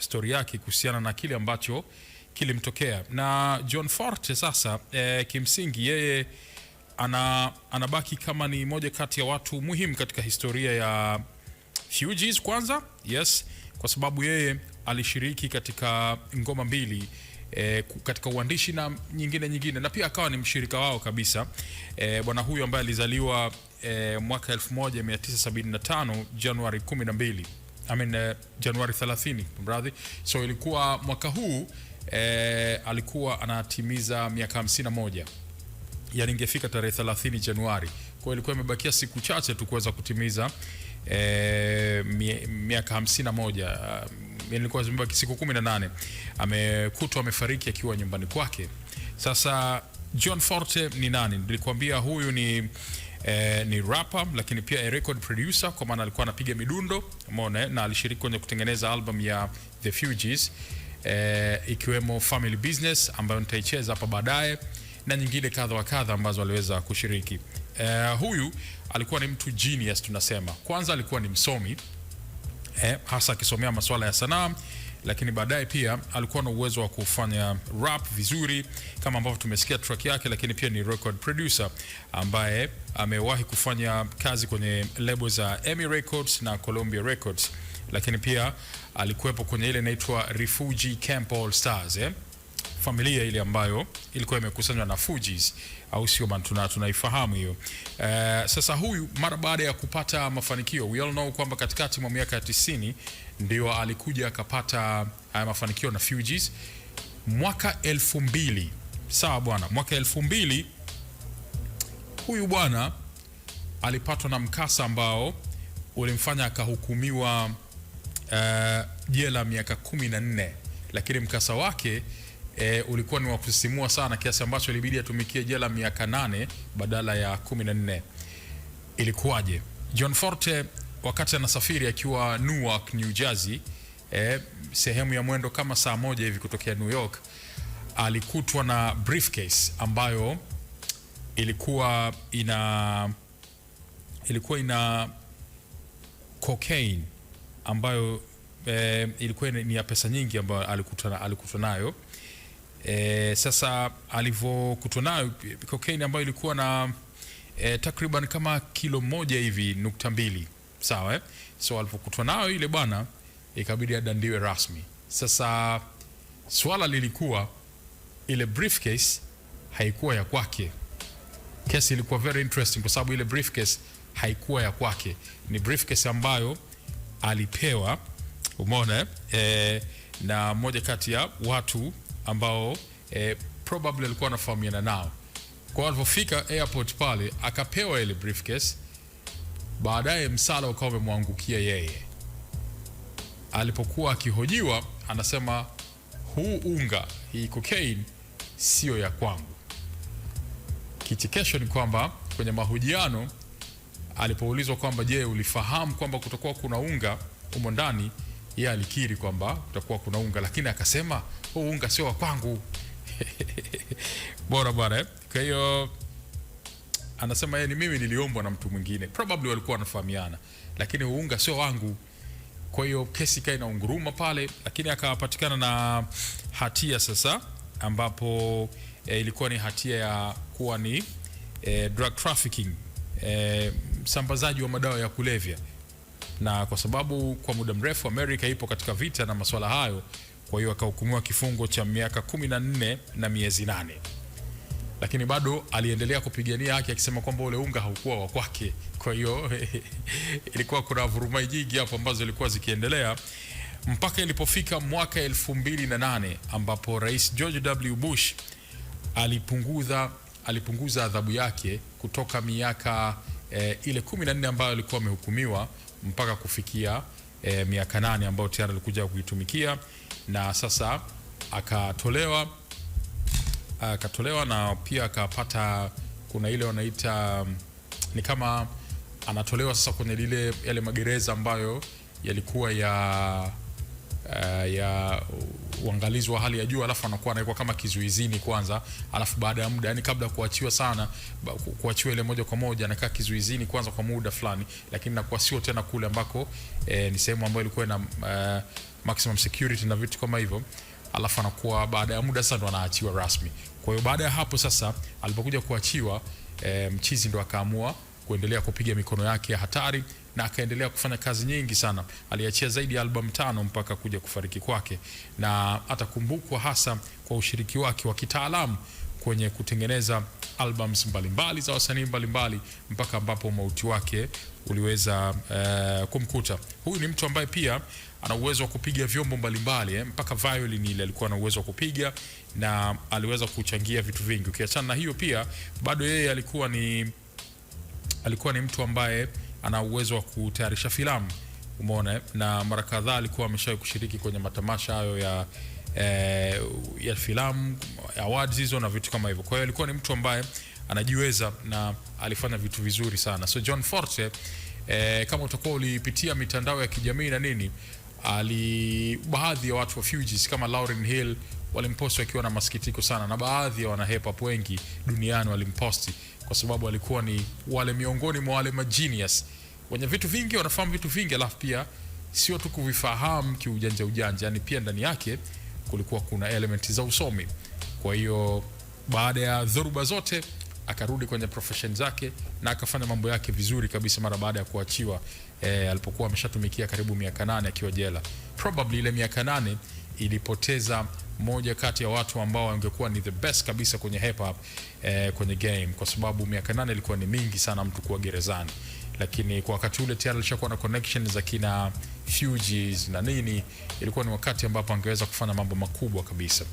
story yake kuhusiana na kile ambacho kilimtokea. Na John Forte sasa kimsingi yeye anabaki kama ni moja kati ya watu muhimu katika historia ya Fugees kwanza, yes, kwa sababu yeye alishiriki katika ngoma mbili katika uandishi na nyingine na pia akawa ni mshirika wao kabisa. Bwana huyu ambaye alizaliwa mwaka 1975 Januari 12, Januari 30 mradhi. So ilikuwa mwaka huu alikuwa anatimiza miaka 51. Yani ingefika tarehe 30 Januari. Kwa hiyo ilikuwa imebakia siku chache tu kuweza kutimiza miaka 51. Ilikuwa zimebaki siku 18. Amekutwa amefariki akiwa nyumbani kwake. Sasa John Forte ni nani? Nilikwambia huyu ni rapper lakini pia record producer, kwa maana alikuwa anapiga midundo, umeona, na alishiriki kwenye kutengeneza album ya The Fugees ikiwemo Family Business ambayo nitaicheza hapa baadaye na nyingine kadha wa kadha ambazo aliweza kushiriki. Huyu alikuwa ni mtu genius tunasema. Kwanza alikuwa ni msomi hasa akisomea masuala ya sanaa, lakini baadaye pia alikuwa na uwezo wa kufanya rap vizuri kama ambavyo tumesikia track yake, lakini pia ni record producer ambaye amewahi kufanya kazi kwenye lebo za EMI Records na Columbia Records, lakini pia alikuwepo kwenye ile inaitwa Refugee Camp All Stars, familia ile ambayo ilikuwa imekusanywa na Fugees, au sio bana? Tunaifahamu hiyo. Sasa huyu mara baada ya kupata mafanikio, we all know kwamba katikati mwa miaka ya 90 ndio alikuja akapata mafanikio na Fugees. Mwaka 2000, sawa bwana, mwaka 2000 huyu bwana alipatwa na mkasa ambao ulimfanya akahukumiwa jela miaka 14, lakini mkasa wake ulikuwa ni wa kusisimua sana kiasi ambacho ilibidi atumikie jela miaka 8 badala ya 14. Ilikuwaje? John Forte wakati anasafiri akiwa Newark, New Jersey, sehemu ya mwendo kama saa moja hivi kutokea New York, alikutwa na briefcase ambayo ilikuwa ina cocaine ambayo ilikuwa ni ya pesa nyingi ambayo alikutwa nayo. Sasa alivyokutwa nayo cocaine ambayo ilikuwa na takriban kama kilo 1.2, sawa So alipokutwa nayo ile bwana ikabidi adandiwe rasmi. Sasa swala lilikuwa ile briefcase haikuwa ya kwake. Kesi ilikuwa very interesting kwa sababu ile briefcase haikuwa ya kwake. Ni briefcase ambayo alipewa, umeona, na moja kati ya watu ambao probably alikuwa anafahamiana nao. Kwa alipofika airport pale akapewa ile briefcase, baadaye msala ukawa umemwangukia yeye. Alipokuwa akihojiwa anasema huu unga, hii cocaine sio ya kwangu. Kichekesho ni kwamba kwenye mahojiano alipoulizwa kwamba je, ulifahamu kwamba kutakuwa kuna unga humo ndani, yeye alikiri kwamba kutakuwa kuna unga, lakini akasema huu unga sio wa kwangu. Bora bora. Kwa hiyo anasema yeye, ni mimi niliombwa na mtu mwingine, probably walikuwa wanafahamiana, lakini huu unga sio wangu. Kwa hiyo kesi ikawa inaunguruma pale, lakini akapatikana na hatia sasa, ambapo ilikuwa ni hatia ya kuwa ni drug trafficking, msambazaji wa madawa ya kulevya. Na kwa sababu kwa muda mrefu Amerika ipo katika vita na masuala hayo, kwa hiyo akahukumiwa kifungo cha miaka 14 na miezi 8. Lakini bado aliendelea kupigania haki akisema kwamba ule unga haukuwa wa kwake. Kwa hiyo ilikuwa kuna vurumai nyingi hapo ambazo ilikuwa zikiendelea mpaka ilipofika mwaka 2008 ambapo Rais George W. Bush alipunguza adhabu yake kutoka miaka ile 14 ambayo alikuwa amehukumiwa mpaka kufikia miaka 8 ambayo tayari alikuja kuitumikia, na sasa akatolewa na pia akapata, kuna ile wanaita ni kama anatolewa sasa kwenye yale magereza ambayo yalikuwa ya uangalizi wa hali ya juu, alafu anakuwa anaikuwa kama kizuizini kwanza, alafu baada ya muda, yani kabla kuachiwa sana, kuachiwa ile moja kwa moja, anakaa kizuizini kwanza kwa muda fulani, lakini nakuwa sio tena kule ambako ni sehemu ambayo ilikuwa na maximum security na vitu kama hivyo, alafu anakuwa baada ya muda sasa ndo anaachiwa rasmi. Kwa hiyo baada ya hapo sasa alipokuja kuachiwa, Mchizi ndo akaamua kuendelea kupiga mikono yake ya hatari na akaendelea kufanya kazi nyingi sana. Aliachia zaidi ya album 5 mpaka kuja kufariki kwake, na atakumbukwa hasa kwa ushiriki wake wa kitaalamu kwenye kutengeneza albums mbalimbali za wasanii mbalimbali mpaka ambapo mauti wake uliweza kumkuta. Huyu ni mtu ambaye pia ana uwezo wa kupiga vyombo mbalimbali mpaka violin ile alikuwa na uwezo wa kupiga na aliweza kuchangia vitu vingi. Ukiachana na hiyo, pia bado yeye alikuwa ni mtu ambaye ana uwezo wa kutayarisha filamu, umeona, na mara kadhaa alikuwa ameshawahi kushiriki kwenye matamasha hayo ya filamu, awards hizo na vitu kama hivyo. Kwa hiyo alikuwa ni mtu ambaye anajiweza na alifanya vitu vizuri sana. So John Forte, kama utakuwa ulipitia mitandao ya kijamii na nini, baadhi ya watu wa Fugees kama Lauryn Hill walimposti wakiwa na masikitiko sana, na baadhi ya wana hip hop wengi duniani walimposti kwa sababu alikuwa ni wale miongoni mwa wale genius wenye vitu vingi, wanafahamu vitu vingi, alafu pia sio tu kuvifahamu kiujanja, yani pia ndani yake kulikuwa kuna element za usomi. Kwa hiyo baada ya dhoruba zote akarudi kwenye profession zake na akafanya mambo yake vizuri kabisa mara baada ya kuachiwa, alipokuwa ameshatumikia karibu miaka 8 akiwa jela. Probably ile miaka 8 ilipoteza moja kati ya watu ambao wangekuwa ni the best kabisa kwenye hip hop kwenye game, kwa sababu miaka 8 ilikuwa ni mingi sana mtu kuwa gerezani. Lakini kwa wakati ule tayari alishakuwa na connections za kina Fugees na nini, ilikuwa ni wakati ambapo angeweza kufanya mambo makubwa kabisa.